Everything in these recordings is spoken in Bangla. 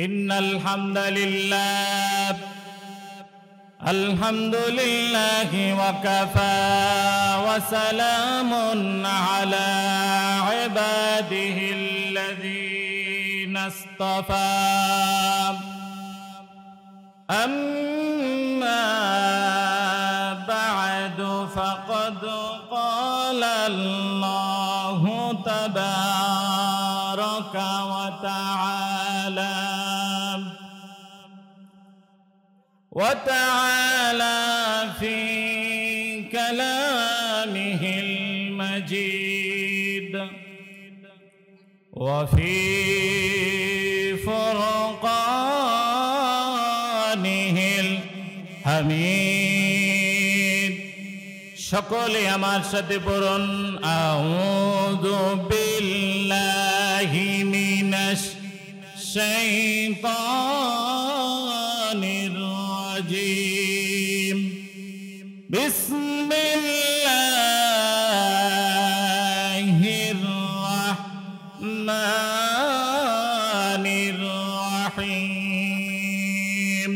ইন্নাল হামদালিল্লাহ আলহামদুলিল্লাহি ওয়া কাফা ওয়া সালামুন আলা ইবাদিহিল্লাযীনা ইসতাফা আম্মা বা'দু ফাকাদ ক্বালা আল্লাহু তাবারাকা ওয়া তাআলা وتعالى في كلامه المجيد وفي فرقانه الحميد সকলে আমার সাথে পড়ুন আউযু বিল্লাহি মিনাশ শাইতানির بسم الله الرحمن الرحيم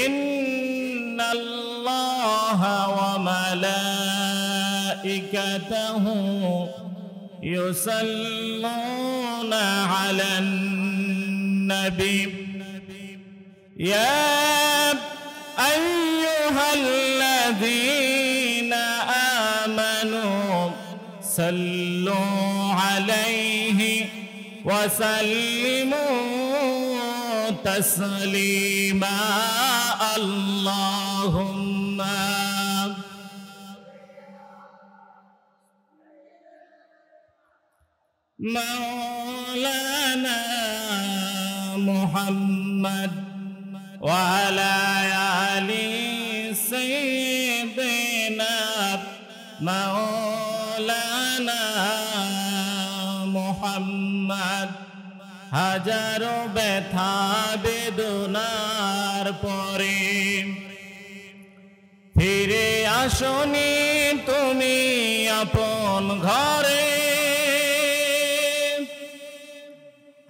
إن الله وملائكته يصلون على النبي يا أيها الذين آمنوا صلوا عليه وسلموا تسليما اللهم مولانا محمد وعلى آل سيدنا مولانا محمد হাজারো ব্যথা বেদনার পরে ফিরে আসনি তুমি আপন ঘরে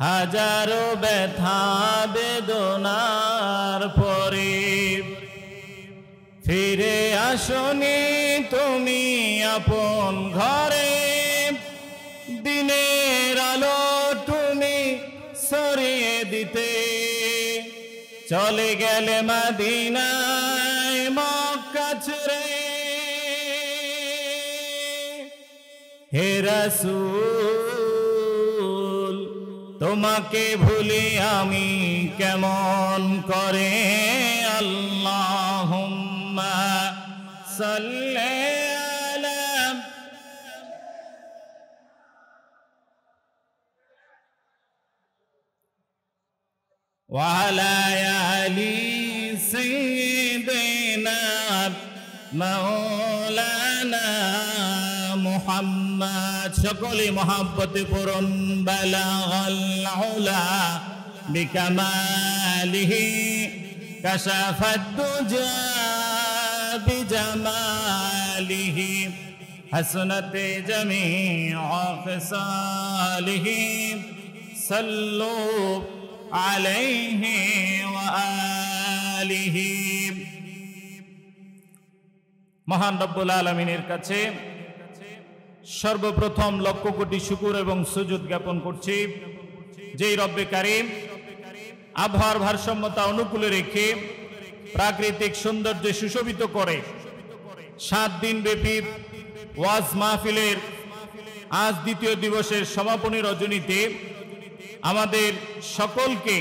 হাজারো ব্যথা বেদনার পরে ফিরে আসনি তুমি আপন ঘরে দিনের আলো তুমি সরিয়ে দিতে চলে গেলে মদিনায় মক্কা ছেড়ে হে রাসূল তোমাকে ভুলি আমি কেমন করে আল্লাহুম্মা সাল্লি আলা ওয়া আলা আলি সাইয়্যিদিনা মাওলানা মুহাম্মদ সকলে মহব্বতে পূরণ বালাগাল উলা বিকামালিহি কাশাফাদ দুজা বিজামালিহি হাসনাতে জামিউ খিসালিহি সাল্লু আলাইহি ওয়া আলিহি মহান রব্বুল আলামিনের কাছে সর্বপ্রথম লক্ষ কোটি শুকর এবং সুজুদ জ্ঞাপন করছি যেই রব্বে কারীম আবহাওয়ার ভারসাম্যতা অনুকূলে রেখে প্রাকৃতিক সৌন্দর্যে সুশোভিত করে 7 দিন ব্যাপী ওয়াজ মাহফিলের আজ দ্বিতীয় দিবসের সমাপনী রজনীতে আমাদের সকলকে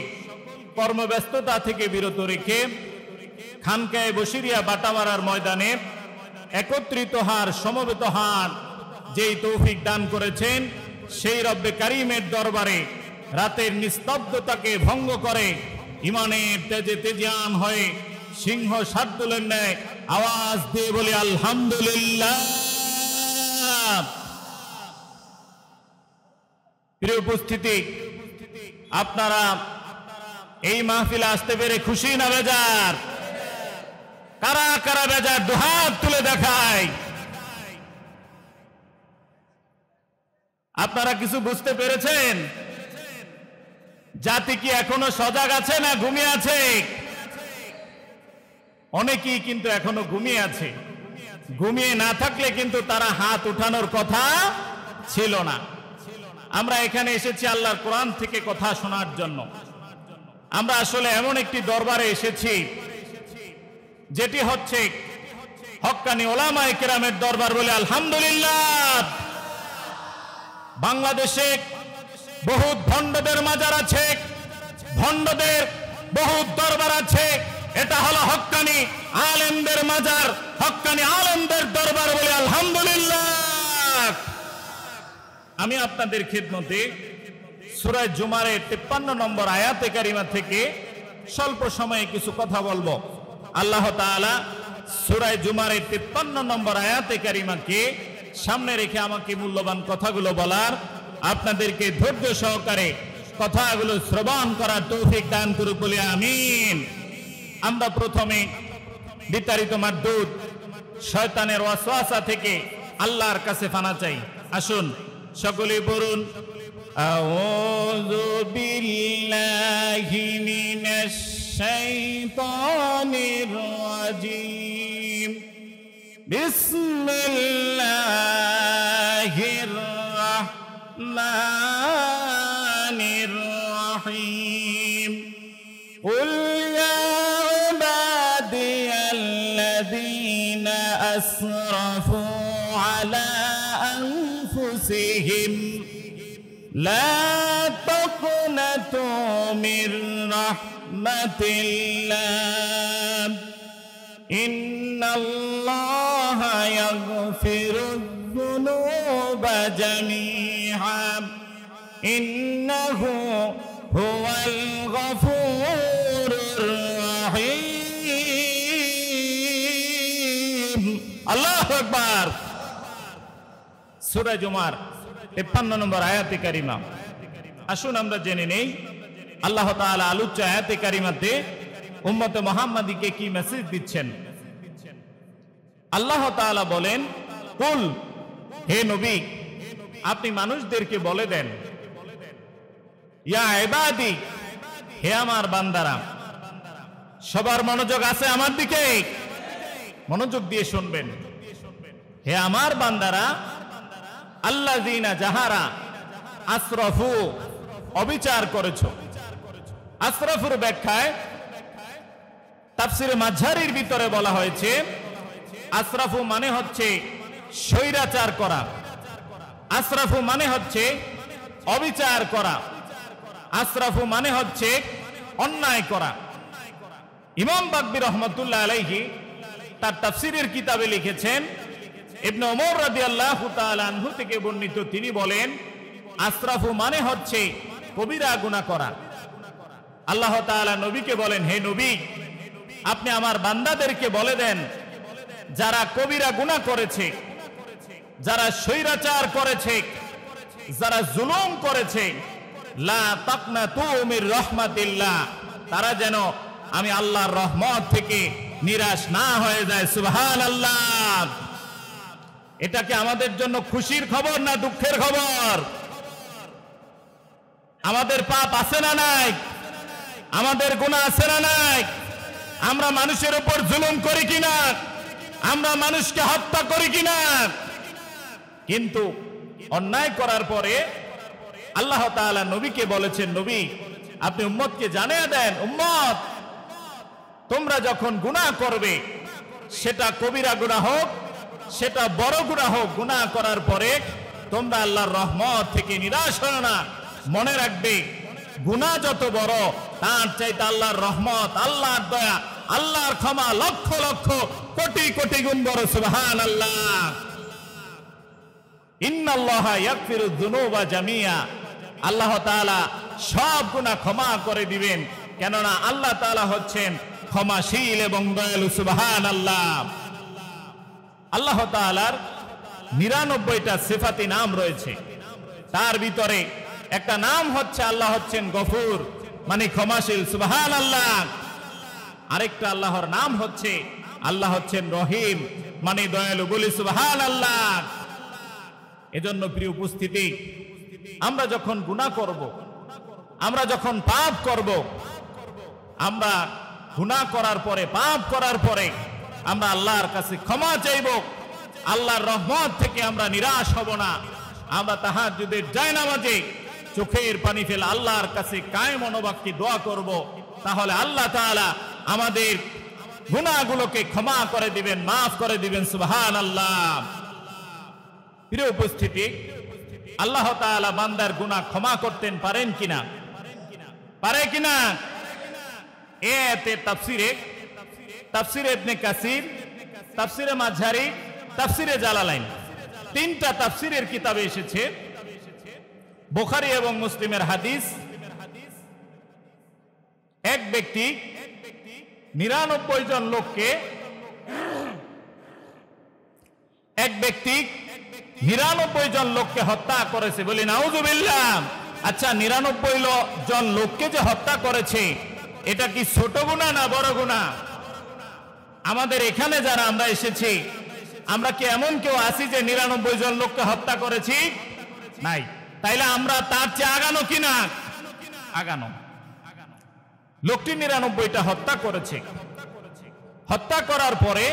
কর্মব্যস্ততা থেকে বিরত রেখে খানকায়ে বশিরিয়া বাটামারার ময়দানে একত্রিত হার সমবেত হার যেই তৌফিক দান করেছেন সেই রব্বে কারীমের দরবারে রাতের নিস্তব্ধতাকে ভঙ্গ করে ইমানের তেজে তেজিয়ান হয়ে সিংহ শার্দুলের ন্যায় আওয়াজ দিয়ে বলি আলহামদুলিল্লাহ। প্রিয় উপস্থিতি, আপনারা এই মাহফিলে আসতে পেরে খুশি না বেজার? কারা কারা বেজার দুহাত তুলে দেখায়। আপনারা কিছু বুঝতে পেরেছেন? জাতি কি এখনো সজাগ আছে না ঘুমিয়ে আছে? অনেকেই কিন্তু এখনো ঘুমিয়ে আছে। ঘুমিয়ে না থাকলে কিন্তু তারা হাত উঠানোর কথা ছিল না। আমরা এখানে এসেছি আল্লাহর কোরআন থেকে কথা শোনার জন্য। আমরা আসলে এমন একটি দরবারে এসেছি যেটি হচ্ছে হক্কানি ওলামায়ে কেরামের দরবার বলে আলহামদুলিল্লাহ। বাংলাদেশে বহুত ভণ্ডদের মাজার আছে, ভণ্ডদের বহুত দরবার আছে। এটা হলো হক্কানি আলেমদের মাজার, হক্কানি আলেমদের দরবার বলে আলহামদুলিল্লাহ। আমি আপনাদের খিদমতে সূরা জুমার 53 নম্বর আয়াতে কারিমা থেকে স্বল্প সময়ে কিছু কথা বলবো। আল্লাহ তাআলা সূরা জুমার 53 নম্বর আয়াতে কারিমাকে সামনে রেখে আমাকে মূল্যবান কথাগুলো বলার, আপনাদেরকে ধৈর্য সহকারে কথাগুলো শ্রবণ করার তৌফিক দান করুক বলে আমিন। আমরা প্রথমে বিতাড়িত মারদুদ শয়তানের ওয়াসওয়াসা থেকে আল্লাহর কাছে পানা চাই। আসুন সকলে বলুন, আউযু বিল্লাহি মিনাশ শাইতানির রাজিম, বিসমিল্লাহির রাহমানির রাহিম। কুল ইয়া ইবাদিয়াল্লাযীনা আসরাফু আলা আনফুসিহিম লা তাকনাতু মির রাহমাতিল্লাহ ইন্নাল্লাহা ইয়াগফিরুয-যুনুবা জামিআ ইন্নাহু হুয়াল গফুরুর রাহিম। আল্লাহু আকবার। সূরা জুমার 53 নম্বর আয়াতে কারিমা। আসুন আমরা জেনে নেই আল্লাহ তাআলা আলোচ্য আয়াতে কারিমাতে উম্মতে মুহাম্মাদীকে কি মেসেজ দিচ্ছেন। আল্লাহ তাআলা বলেন, কুল, হে নবী আপনি মানুষদেরকে বলে দেন, ইয়া ইবাদি, হে আমার বান্দারা। সবার মনোযোগ আছে আমার দিকে? মনোযোগ দিয়ে শুনবেন। হে আমার বান্দারা, আল্লাযীনা যাহারা আসরাফু, অবিচার করেছো। আসরাফুর ব্যাখ্যায় তাফসীরে মাঝহারির ভিতরে বলা হয়েছে আসরাফু মানে হচ্ছে স্বৈরাচার করা, আসরাফু মানে হচ্ছে অবিচার করা, আসরাফু মানে হচ্ছে অন্যায় করা। ইমাম বাগবী রহমাতুল্লাহ আলাইহি তার তাফসীরের কিতাবে লিখেছেন, ইবনে ওমর রাদিয়াল্লাহু তাআলা আনহু থেকে বর্ণিত, তিনি বলেন আসরাফু মানে হচ্ছে কবিরা গুনাহ করা। আল্লাহ তাআলা নবীকে বলেন, হে নবী আপনি আমার বান্দাদেরকে বলে দেন যারা কবিরা গুনাহ করেছে, যারা স্বৈরাচার করেছে, যারা জুলুম করেছে, লা তাকনাতু মির রাহমাতিল্লাহ, তারা যেন আমি আল্লাহর রহমত থেকে নিরাশ না হয়ে যায়। সুবহানাল্লাহ। এটা কি আমাদের জন্য খুশির খবর না দুঃখের খবর? আমাদের পাপ আছে না নাই? আমাদের গুনাহ আছে না নাই? আমরা মানুষের উপর জুলুম করি কিনা? আমরা মানুষকে হত্যা করি কিনা? কিন্তু অন্যায় করার পরে আল্লাহ তাআলা নবীকে বলেছেন, নবী আপনি উম্মতকে জানিয়ে দেন, উম্মত তোমরা যখন গুনাহ করবে, সেটা কবিরা গুনাহ হোক, সেটা বড় গুনাহ হোক, গুনাহ করার পরে তোমরা আল্লাহর রহমত থেকে নিরাশ হয় না। মনে রাখবে গুনাহ যত বড় তার চাইতে আল্লাহর রহমত, আল্লাহর দয়া, আল্লাহর ক্ষমা লক্ষ লক্ষ কোটি কোটি গুণ বড়। সুবহানাল্লাহ। ইন্নাল্লাহা ইয়াগফিরুয-যুনুবা জামিআ, আল্লাহ তাআলা সব গুনাহ ক্ষমা করে দিবেন, কেননা আল্লাহ তাআলা হচ্ছেন ক্ষমাশীল এবং দয়ালু। সুবহানাল্লাহ। আল্লাহ তাআলার 99টা সিফাতি নাম রয়েছে, তার ভিতরে একটা নাম হচ্ছে আল্লাহ হচ্ছেন গফুর, মানে ক্ষমাশীল। সুবহানাল্লাহ। আরেকটা আল্লাহর নাম হচ্ছে আল্লাহ হচ্ছেন রহিম, মানে দয়ালু। বলি সুবহানাল্লাহ। এজন্য প্রিয় উপস্থিতি, আমরা যখন গুনাহ করব, আমরা যখন পাপ করব, আমরা গুনাহ করার পরে, পাপ করার পরে আমরা আল্লাহর কাছে ক্ষমা চাইব, আল্লাহর রহমত থেকে আমরা নিরাশ হব না। আমরা তাহাজ্জুদের জায়নামাজে চোখের পানি ফেলে আল্লাহর কাছে কায়ে মনোবাক্যে দোয়া করব, তাহলে আল্লাহ তাআলা আমাদের গুনাহগুলোকে ক্ষমা করে দিবেন, মাফ করে দিবেন। সুবহানাল্লাহ। প্রিয় উপস্থিতি, আল্লাহ তাআলা বান্দার গুনাহ ক্ষমা করতেন পারেন কিনা? পারে কিনা? এতে তাফসিরে ইবনে কাসির, তাফসিরে মাঝারি, তাফসিরে জালালাইন, তিনটা তাফসিরের কিতাবে এসেছে। বুখারী এবং মুসলিমের হাদিস, এক ব্যক্তি 99 জন লোককে, এক ব্যক্তি 99 জন লোককে হত্যা করেছে। বলি নাউযুবিল্লাহ। আচ্ছা, 99 জন লোককে যে হত্যা করেছে, এটা কি ছোট গুনাহ না বড় গুনাহ? আমাদের এখানে যারা আমরা এসেছি, আমরা কি এমন কেউ আছি যে 99 জন লোককে হত্যা করেছি? নাই। তাইলে আমরা তার চেয়ে আগানো কিনা? আগানো। লোকটি 99টা হত্যা করেছে। হত্যা করার পরে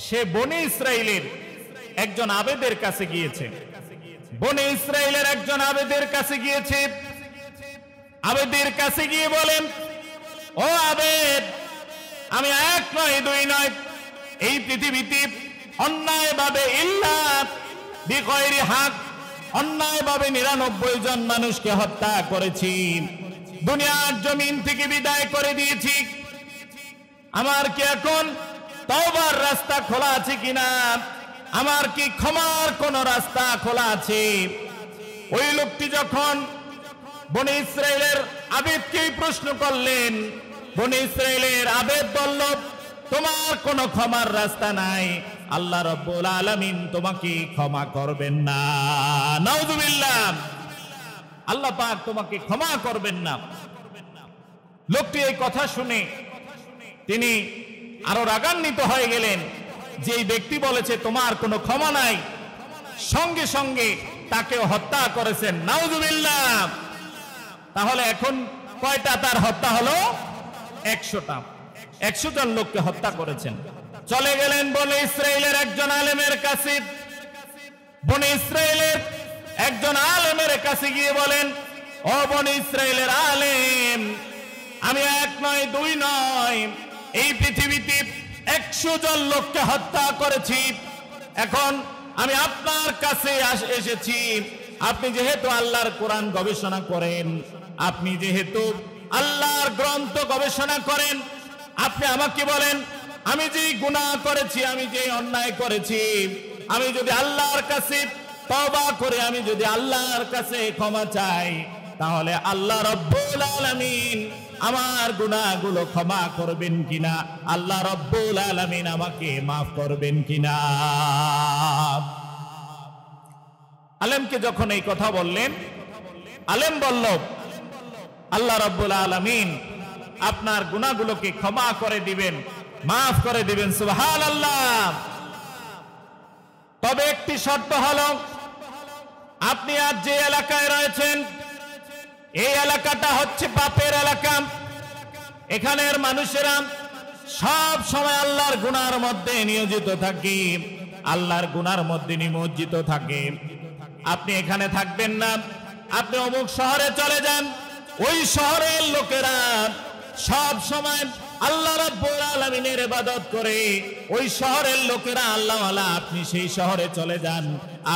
সে বনি ইসরাইলের একজন আবেদের কাছে গিয়েছে। বনি ইসরাইলের একজন আবেদের কাছে গিয়েছে। আবেদের কাছে গিয়ে বলেন, ও আবেদ, আমি এক নয় দুই নয়, এই পৃথিবীতে অন্যায়ভাবে ইল্লা বিগয়রি হক, অন্যায়ভাবে 99 জন মানুষকে হত্যা করেছি, দুনিয়ার জমিন থেকে বিদায় করে দিয়েছি। আমার কি এখন তওবার রাস্তা খোলা আছে কিনা? আমার কি ক্ষমার কোন রাস্তা খোলা আছে? ওই লোকটি যখন বনি ইসরাইলের আবেদকেই প্রশ্ন করলেন, বনি ইসরাইলের আবেদ বলল, তোমার কোনো ক্ষমার রাস্তা নাই, আল্লাহ রাব্বুল আলামিন তোমাকে ক্ষমা করবেন না। নাউযুবিল্লাহ। আল্লাহ পাক তোমাকে ক্ষমা করবেন না। লোকটি এই কথা শুনে তিনি আরো রাগান্বিত হয়ে গেলেন যে এই ব্যক্তি বলেছে তোমার কোনো ক্ষমা নাই, সঙ্গে সঙ্গে তাকে হত্যা করেছেন। নাউযুবিল্লাহ। তাহলে এখন কয়টা তার হত্যা হলো? 100টা। 100 জন লোককে হত্যা করেছেন। চলে গেলেন বনি ইসরাইলের একজন আলেমের কাছে। বনি ইসরাইলের একজন আলেমের কাছে গিয়ে বলেন, ও বনি ইসরাইলের আলেম, আমি এক নয় দুই নয়, এই পৃথিবীতে 100 জন লোককে হত্যা করেছি। এখন আমি আপনার কাছে এসেছি। আপনি যেহেতু আল্লাহর কোরআন গবেষণা করেন, আপনি যেহেতু আল্লাহর গ্রন্থ গবেষণা করেন, আপনি আমাকে বলেন, আমি যে গুনাহ করেছি, আমি যে অন্যায় করেছি, আমি যদি আল্লাহর কাছে তওবা করে, আমি যদি আল্লাহর কাছে ক্ষমা চাই, তাহলে আল্লাহ রাব্বুল আলামিন আমার গুনাহগুলো ক্ষমা করবেন কিনা? আল্লাহ রাব্বুল আলামিন আমাকে মাফ করবেন কিনা? আলেমকে যখন এই কথা বললেন, আলেম বলল, আল্লাহ রাব্বুল আলামিন আপনার গুনাহগুলোকে ক্ষমা করে দিবেন, মাফ করে দিবেন। সুবহানাল্লাহ। তবে একটি শর্ত হলো, আপনি আজ যে এলাকায় রয়েছেন, এই এলাকাটা হচ্ছে পাপের এলাকা। এখানের মানুষেরা সব সময় আল্লাহর গুনার মধ্যে নিয়োজিত থাকে, আল্লাহর গুনার মধ্যে নিমজ্জিত থাকে। আপনি এখানে থাকবেন না, আপনি অমুক শহরে চলে যান। ওই শহরের লোকেরা সব সময় আল্লাহ রাব্বুল আলামিনের ইবাদত করে, ওই শহরের লোকেরা আল্লাহওয়ালা। আপনি সেই শহরে চলে যান,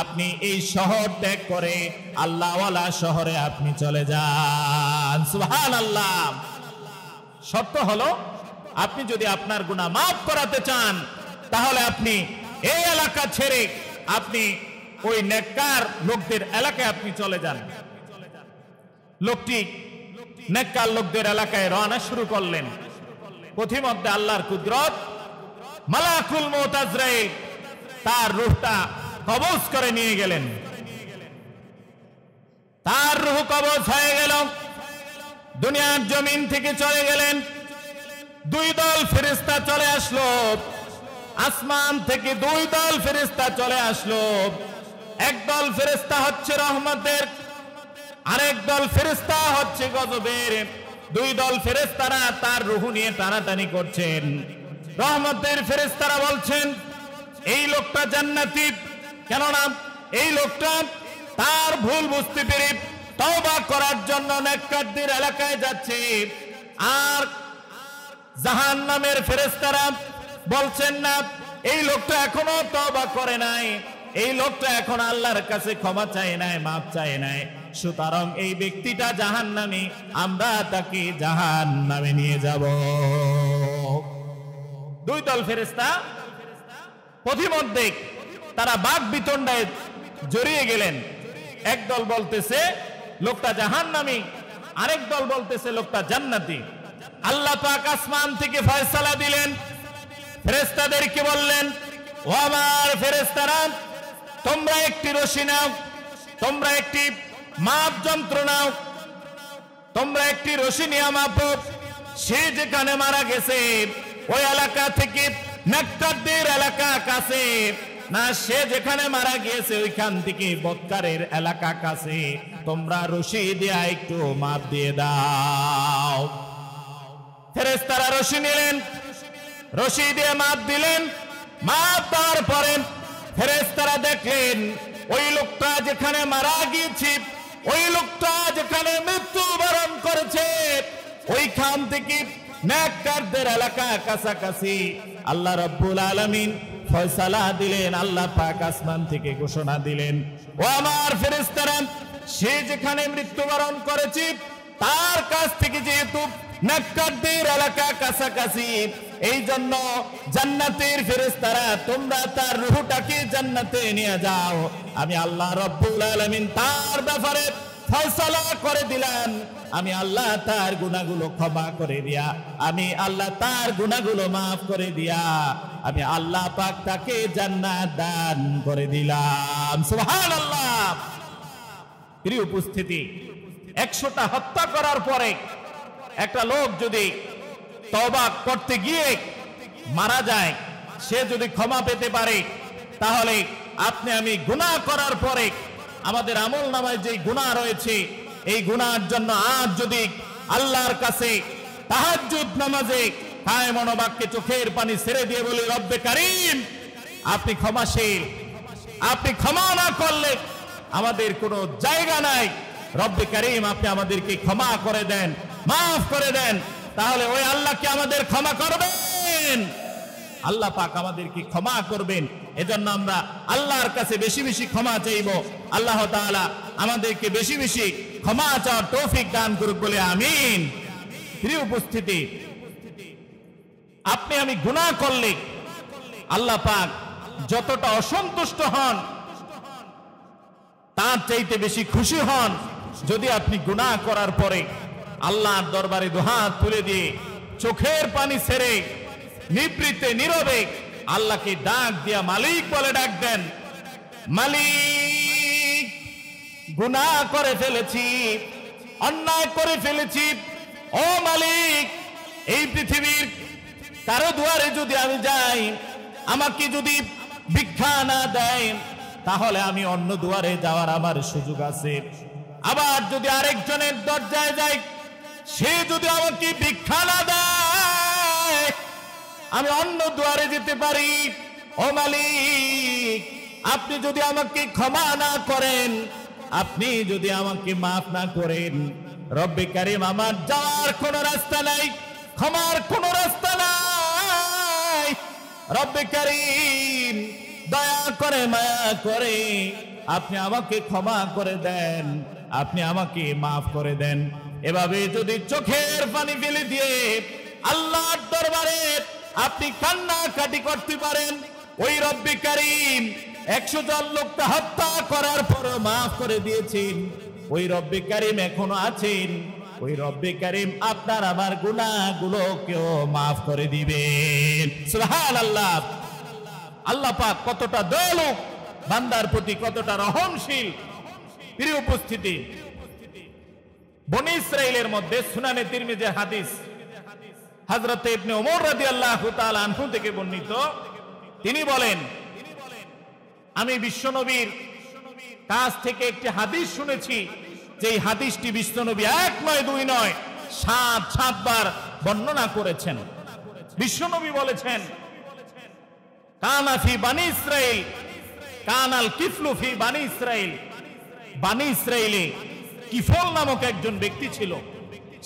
আপনি এই শহর ত্যাগ করে আল্লাহওয়ালা শহরে আপনি চলে যান। সুবহানাল্লাহ। শর্ত হলো, আপনি যদি আপনার গুনাহ মাফ করাতে চান, তাহলে আপনি এই এলাকা ছেড়ে আপনি ওই নেককার লোকদের এলাকায় আপনি চলে যান। লোকটি নেককার লোকদের এলাকায় রওনা শুরু করলেন। পথিমধ্যে আল্লাহর কুদরত, মালাকুল মউত আজরাইল তার রূহটা কবজ করে নিয়ে গেলেন। তার রূহ কবজ হয়ে গেল, দুনিয়ার জমিন থেকে চলে গেলেন। 2 দল ফেরেশতা চলে আসলো, আসমান থেকে 2 দল ফেরেশতা চলে আসলো। এক দল ফেরেশতা হচ্ছে রহমতের, আরেক দল ফেরেশতা হচ্ছে গজবের, দুই দল ফেরেশতারা তার রূহ নিয়ে টানাটানি করছেন। রহমতের ফেরেশতারা বলছেন এই লোকটা জান্নাতি, কেননা এই লোকটা তার ভুল বুঝতে পেরে তওবা করার জন্য নেককারদের এলাকায় যাচ্ছে। আর জাহান্নামের ফেরেশতারা বলছেন না, এই লোকটা এখনো তওবা করে নাই, এই লোকটা এখন আল্লাহর কাছে ক্ষমা চায় নাই, মাফ চায় নাই, সুতরাং এই ব্যক্তিটা জাহান্নামী, আমরা তাকে জাহান্নামে নিয়ে যাব। দুই দল ফেরেশতা পথিমধ্যে তারা বাক বিতণ্ডায় জড়িয়ে গেলেন। একদল বলতেছে লোকটা জাহান্নামী, আরেক দল বলতেছে লোকটা জান্নাতি। আল্লাহ পাক আসমান থেকে ফয়সালা দিলেন, ফেরেশতাদেরকে বললেন, ও আমার ফেরেশতারা, তোমরা একটি রশি নাও, তোমরা একটি মাপ যন্ত্র নাও, তোমরা একটি রশি নিয়ে মাপো, সে যেখানে মারা গেছে ওই এলাকা থেকে নেককারদের এলাকা কাছে না, সে যেখানে মারা গিয়েছে ওইখান থেকে বদকারের এলাকা কাছে, তোমরা রশি দিয়ে একটু মাপ দিয়ে দাও। ফেরেশতারা রশি নিলেন, রশি দিয়ে মাপ দিলেন। মাপ দেওয়ার পরে ফেরেশতারা দেখলেন ওই লোকটা যেখানে মারা গিয়েছে, ওই লোকটা যেখানে মৃত্যুবরণ করেছে, ওইখান থেকে নেককারদের এলাকা কাছাকাছি। আল্লাহ রাব্বুল আলামিন ফয়সালা দিলেন, আল্লাহ পাক আসমান থেকে ঘোষণা দিলেন, ও আমার ফেরেশতারা, সে যেখানে মৃত্যুবরণ করেছে তার কাছ থেকে যেহেতু নেককারদের এলাকা কাছাকাছি, এই জন্য জান্নাতের ফেরেশতারা তোমরা তার রূহটাকে জান্নাতে নিয়ে যাও। আমি আল্লাহ রাব্বুল আলামিন তার ব্যাপারে ফয়সালা করে দিলাম, আমি আল্লাহ তার গুনাহগুলো ক্ষমা করে দিয়া, আমি আল্লাহ তার গুনাহগুলো মাফ করে দিয়া, আমি আল্লাহ পাক তাকে জান্নাত দান করে দিলাম। সুবহানাল্লাহ। প্রিয় উপস্থিতি, 100টা হত্যা করার পরে একটা লোক যদি তওবা করতে গিয়ে মারা যায়, সে যদি ক্ষমা পেতে পারে, তাহলে আপনি আমি গুনাহ করার পরে আমাদের আমল নামায় যে গুনাহ রয়েছে, এই গুনাহের জন্য আজ যদি আল্লাহর কাছে তাহাজ্জুদ নামাজে কায়ে মনোবাক্যে চোখের পানি ছেড়ে দিয়ে বলি, রব্বে কারীম আপনি ক্ষমাশীল, আপনি ক্ষমা না করলে আমাদের কোনো জায়গা নাই, রব্বে কারীম আপনি আমাদেরকে ক্ষমা করে দেন, মাফ করে দেন, তাহলে ওই আল্লাহকে আমাদের ক্ষমা করবেন, আল্লাহ পাক আমাদেরকে ক্ষমা করবেন। এজন্য আমরা আল্লাহর কাছে বেশি বেশি ক্ষমা চাইব। আল্লাহ তাআলা আমাদেরকে বেশি বেশি ক্ষমা চাওয়ার তৌফিক দান করুক বলে আমিন। প্রিয় উপস্থিতি, আপনি আমি গুনাহ করলে আল্লাহ পাক যতটা অসন্তুষ্ট হন তার চাইতে বেশি খুশি হন যদি আপনি গুনাহ করার পরে আল্লাহর দরবারে দুহাত তুলে দিয়ে চোখের পানি ছেড়ে নিবৃতে নীরবে আল্লাহকে ডাক দিয়া মালিক বলে ডাক দেন, মালিক গুনাহ করে ফেলেছি, অন্যায় করে ফেলেছি, ও মালিক এই পৃথিবীর কারো দুয়ারে যদি আমি যাই, আমাকে যদি ভিক্ষা না দেয়, তাহলে আমি অন্য দুয়ারে যাওয়ার আমার সুযোগ আছে। আবার যদি আরেকজনের দরজায় যাই, সে যদি আমাকে ভিক্ষা না দেয়, আমি অন্য দুয়ারে যেতে পারি। ও মালিক আপনি যদি আমাকে ক্ষমা না করেন, আপনি যদি আমাকে মাফ না করেন, রব্বে কারীম আমার যাওয়ার কোনো রাস্তা নাই, ক্ষমার কোনো রাস্তা নাই। রব্বে কারীম দয়া করে মায়া করে আপনি আমাকে ক্ষমা করে দেন, আপনি আমাকে মাফ করে দেন। এভাবে যদি চোখের পানি ফেলে দিয়ে আল্লাহর দরবারে আপনি কান্নাকাটি করতে পারেন, ওই রব্বে কারীম 100 জন লোককে হত্যা করার পর মাফ করে দিয়েছেন, ওই রব্বে কারীম এখনো আছেন, ওই রব্বে কারীম আপনার আমার গুনাহগুলোকেও মাফ করে দিবেন। সুবহানাল্লাহ। আল্লাহ পাক কতটা দয়ালু, বান্দার প্রতি কতটা রহমশীল। প্রিয় উপস্থিতি, বনী ইসরাইলের মধ্যে সুনানে তিরমিজির হাদিস হযরত ইবনে ওমর রাদিয়াল্লাহু তাআলা আনহু থেকে বর্ণিত, তিনি বলেন, আমি বিশ্বনবীর কাছ থেকে একটি হাদিস শুনেছি, যে হাদিসটি বিশ্বনবী 1 নয় 2 নয় 7 বার বর্ণনা করেছেন। বিশ্বনবী বলেছেন, কানা ফি বানি ইসরাইল কানাল কিফলু ফি বানি ইসরাইল। বানি ইসরাইলে কিফল নামক একজন ব্যক্তি ছিল,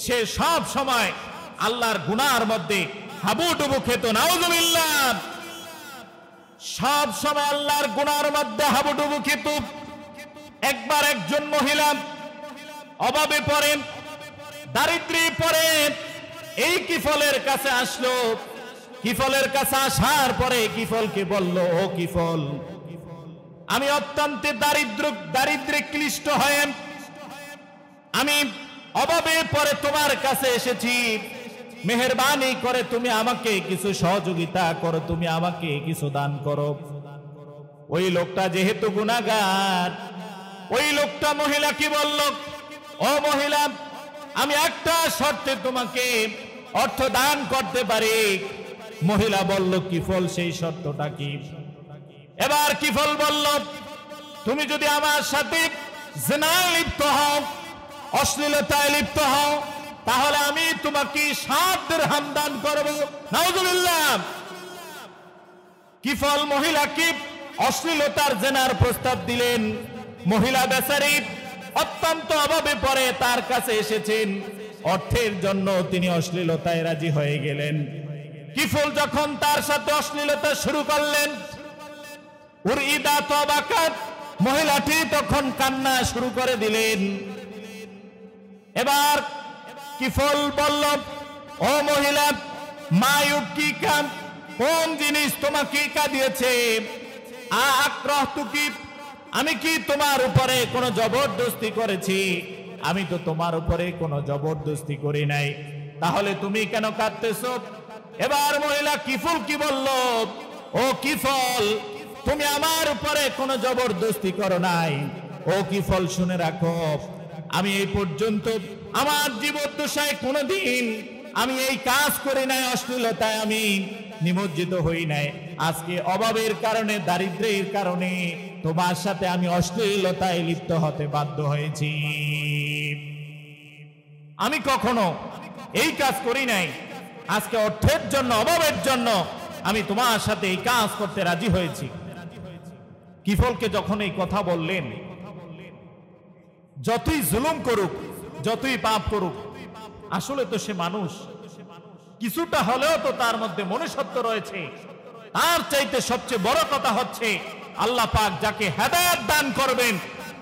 সে সব সময় আল্লাহর গুনার মধ্যে হাবুডুবু খেত। নাউযুবিল্লাহ। সব সময় আল্লাহর গুনার মধ্যে হাবুডুবু খেত। একবার একজন মহিলা অভাবে পড়েন, দারিদ্র্যে পড়েন, এই কিফলের কাছে আসলো। কিফলের কাছে আসার পরে কিফলকে বলল, ও কিফল, আমি অত্যন্ত দারিদ্র্যে ক্লিষ্ট হয়ে আমি অভাবে পরে তোমার কাছে এসেছি, মেহেরবানি করে তুমি আমাকে কিছু সহযোগিতা করো, তুমি আমাকে কিছু দান করো। ওই লোকটা যেহেতু গুনাহগার, ওই লোকটা মহিলা কি বলল, ও মহিলা, আমি একটা শর্তে তোমাকে অর্থ দান করতে পারি। মহিলা বলল, কিফল সেই শর্তটা কি? এবার কিফল বলল, তুমি যদি আমার সাথে জিনায় লিপ্ত হও, অশ্লীলতায় লিপ্ত হও, তাহলে আমি তোমাকে 7 দিরহাম দান করব। নাউযুবিল্লাহ। কিফল মহিলাকে অশ্লীলতার জিনার প্রস্তাব দিলেন। মহিলা বেচারি অত্যন্ত অভাবে পড়ে তার কাছে এসেছেন, অর্থের জন্য তিনি অশ্লীলতায় রাজি হয়ে গেলেন। কিফল যখন তার সাথে অশ্লীলতা শুরু করলেন, উরইদা তাবাকাত, মহিলাটি তখন কান্না শুরু করে দিলেন। এবার কিফল বলল, ও মহিলা, মায়ুবকিকা, কোন জিনিস তোমাকে কাঁদিয়েছে? আক্রাহতুকি, আমি কি তোমার উপরে কোনো জবরদস্তি করেছি? আমি তো তোমার উপরে কোনো জবরদস্তি করি নাই, তাহলে তুমি কেন কাঁদতেছো? এবার মহিলা কিফল কি বলল, ও কিফল, তুমি আমার উপরে কোনো জবরদস্তি করো নাই। ও কিফল, শুনে রাখো, আমি এই পর্যন্ত আমার জীবদ্দশায় কোনোদিন আমি এই কাজ করি নাই, অশ্লীলতায় আমি নিমজ্জিত হই নাই। আজকে অভাবের কারণে, দারিদ্র্যের কারণে তোমার সাথে আমি অশ্লীলতায় লিপ্ত হতে বাধ্য হয়েছি। আমি কখনো এই কাজ করি নাই, আজকে অর্থের জন্য, অভাবের জন্য আমি তোমার সাথে এই কাজ করতে রাজি হয়েছি। কিফলকে যখন এই কথা বললেন, যতই জুলুম করুক, যতই পাপ করুক, আসলে তো সে মানুষ, কিছুটা হলেও তো তার মধ্যে মনুষ্যত্ব রয়েছে। তার চাইতে সবচেয়ে বড় কথা হচ্ছে, আল্লাহ পাক যাকে হেদায়েত দান করবেন,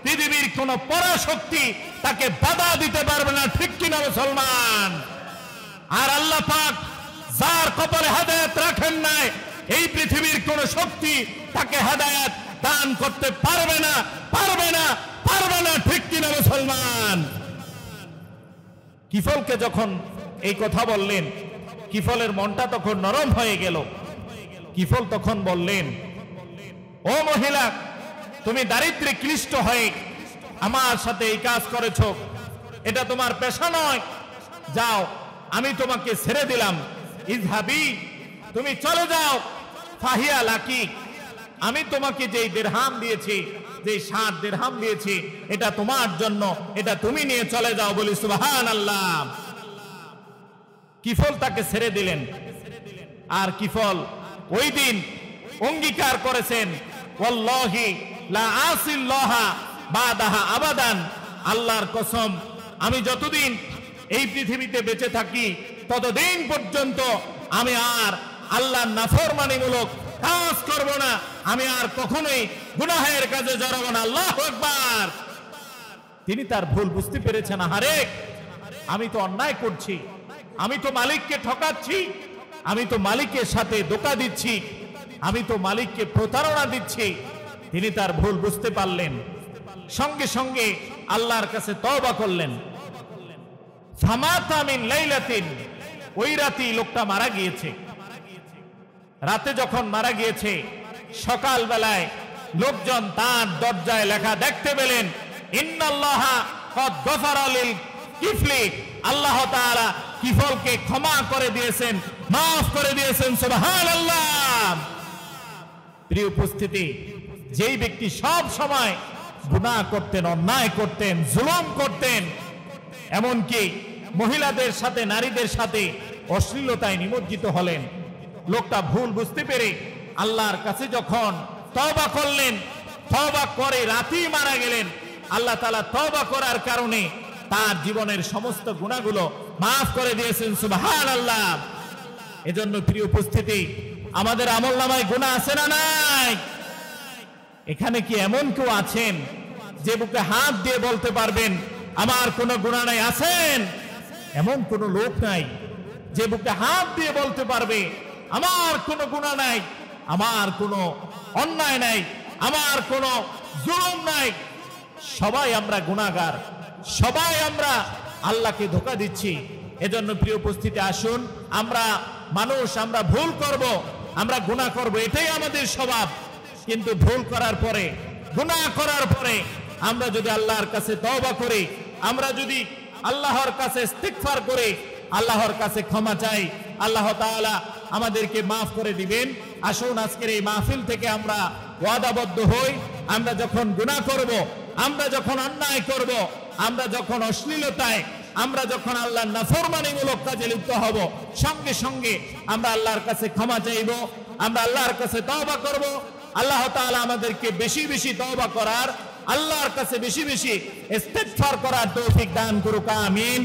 পৃথিবীর কোন পরাশক্তি তাকে বাধা দিতে পারবে না। ঠিক কিনা মুসলমান? আর আল্লাহ পাক যার কপালে হেদায়েত রাখেন নাই, এই পৃথিবীর কোন শক্তি তাকে হেদায়েত দান করতে পারবে না, পারবে না, পারবে না। ঠিক কিনা মুসলমান? কিফলকে যখন এই কথা বললেন, কিফলের মনটা তখন নরম হয়ে গেল। কিফল তখন বললেন, ও মহিলা, তুমি দারিদ্র্যে ক্লিষ্ট হয়ে আমার সাথে এই কাজ করেছো, এটা তোমার পেশা নয়। যাও, আমি তোমাকে ছেড়ে দিলাম। ইযহাবি, তুমি চলে যাও। ফাহিয়া লাকি, আমি তোমাকে যেই দিরহাম দিয়েছি, যে 7 দিরহাম দিয়েছি, এটা তোমার জন্য, এটা তুমি নিয়ে চলে যাও। বলি সুবহানাল্লাহ। কিফল তাকে ছেড়ে দিলেন। আর কিফল ওই দিন অঙ্গীকার করেছেন, ওয়াল্লাহি লা আসিল্লাহা বাদাহা আবাদান, আল্লাহর কসম, আমি যতদিন এই পৃথিবীতে বেঁচে থাকি ততদিন পর্যন্ত আমি আর আল্লাহর নাফরমানিমূলক কাজ করব না, আমি আর কখনোই গুনাহের কাজে জড়াবো না। আল্লাহু আকবার। তিনি তার ভুল বুঝতে পেরেছেন। আহারে, আমি তো অন্যায় করছি, আমি তো মালিককে ঠকাচ্ছি, আমি তো মালিকের সাথে ধোঁকা দিচ্ছি, আমি তো মালিককে প্রতারণা দিচ্ছি। তিনি তার ভুল বুঝতে পারলেন, সঙ্গে সঙ্গে আল্লাহর কাছে তওবা করলেন। ফামাতা মিন লাইলাতিন, ওই রাতে লোকটা মারা গিয়েছে। রাতে যখন মারা গিয়েছে, সকাল বেলায় লোকজন তার দরজায় লেখা দেখতে পেলেন, ইন্নাল্লাহা কদ গফারা লিল কিফলি, আল্লাহ তাআলা কিফলকে ক্ষমা করে দিয়েছেন, মাফ করে দিয়েছেন। সুবহানাল্লাহ। প্রিয় উপস্থিতি, যেই ব্যক্তি সব সময় গুনাহ করতেন, অন্যায় করতেন, জুলুম করতেন, এমনকি মহিলাদের সাথে নারীদের সাথে অশ্লীলতায় নিমজ্জিত হলেন। লোকটা ভুল বুঝতে পেরে আল্লাহর কাছে যখন তওবা করলেন, তওবা করে রাতেই মারা গেলেন। আল্লাহ তাআলা তওবা করার কারণে তার জীবনের সমস্ত গুনাহগুলো মাফ করে দিয়েছেন। সুবহানাল্লাহ। এজন্য প্রিয় উপস্থিতি, আমাদের আমলনামায় গুনাহ আছে না নাই? এখানে কি এমন কেউ আছেন যে বুকে হাত দিয়ে বলতে পারবেন আমার কোনো গুনাহ নাই? আছেন? এমন কোনো লোক নাই যে বুকে হাত দিয়ে বলতে পারবে আমার কোনো গুনাহ নাই, আমার কোনো অন্যায় নাই, আমার কোনো জুলুম নাই। সবাই আমরা গুনাহগার, সবাই আমরা আল্লাহকে ধোঁকা দিচ্ছি। এজন্য প্রিয় উপস্থিতি, আসুন আমরা মানুষ, আমরা ভুল করব, আমরা গুনাহ করব, এটাই আমাদের স্বভাব। কিন্তু ভুল করার পরে, গুনাহ করার পরে আমরা যদি আল্লাহর কাছে তওবা করি, আমরা যদি আল্লাহর কাছে ইস্তিগফার করি, আল্লাহর কাছে ক্ষমা চাই, আল্লাহ তাআলা আমাদেরকে মাফ করে দিবেন। আসুন আজকের এই মাহফিল থেকে আমরা ওয়াদাবদ্ধ হই, আমরা যখন গুনাহ করব, আমরা যখন অন্যায় করব, আমরা যখন অশ্লীলতায়, আমরা যখন আল্লাহর নাফরমানিমূলক কাজে লিপ্ত হব, সঙ্গে সঙ্গে আমরা আল্লাহর কাছে ক্ষমা চাইব, আমরা আল্লাহর কাছে তওবা করব। আল্লাহ তাআলা আমাদেরকে বেশি বেশি তওবা করার, আল্লাহর কাছে বেশি বেশি ইস্তিগফার করার তৌফিক দান করুক। আমিন।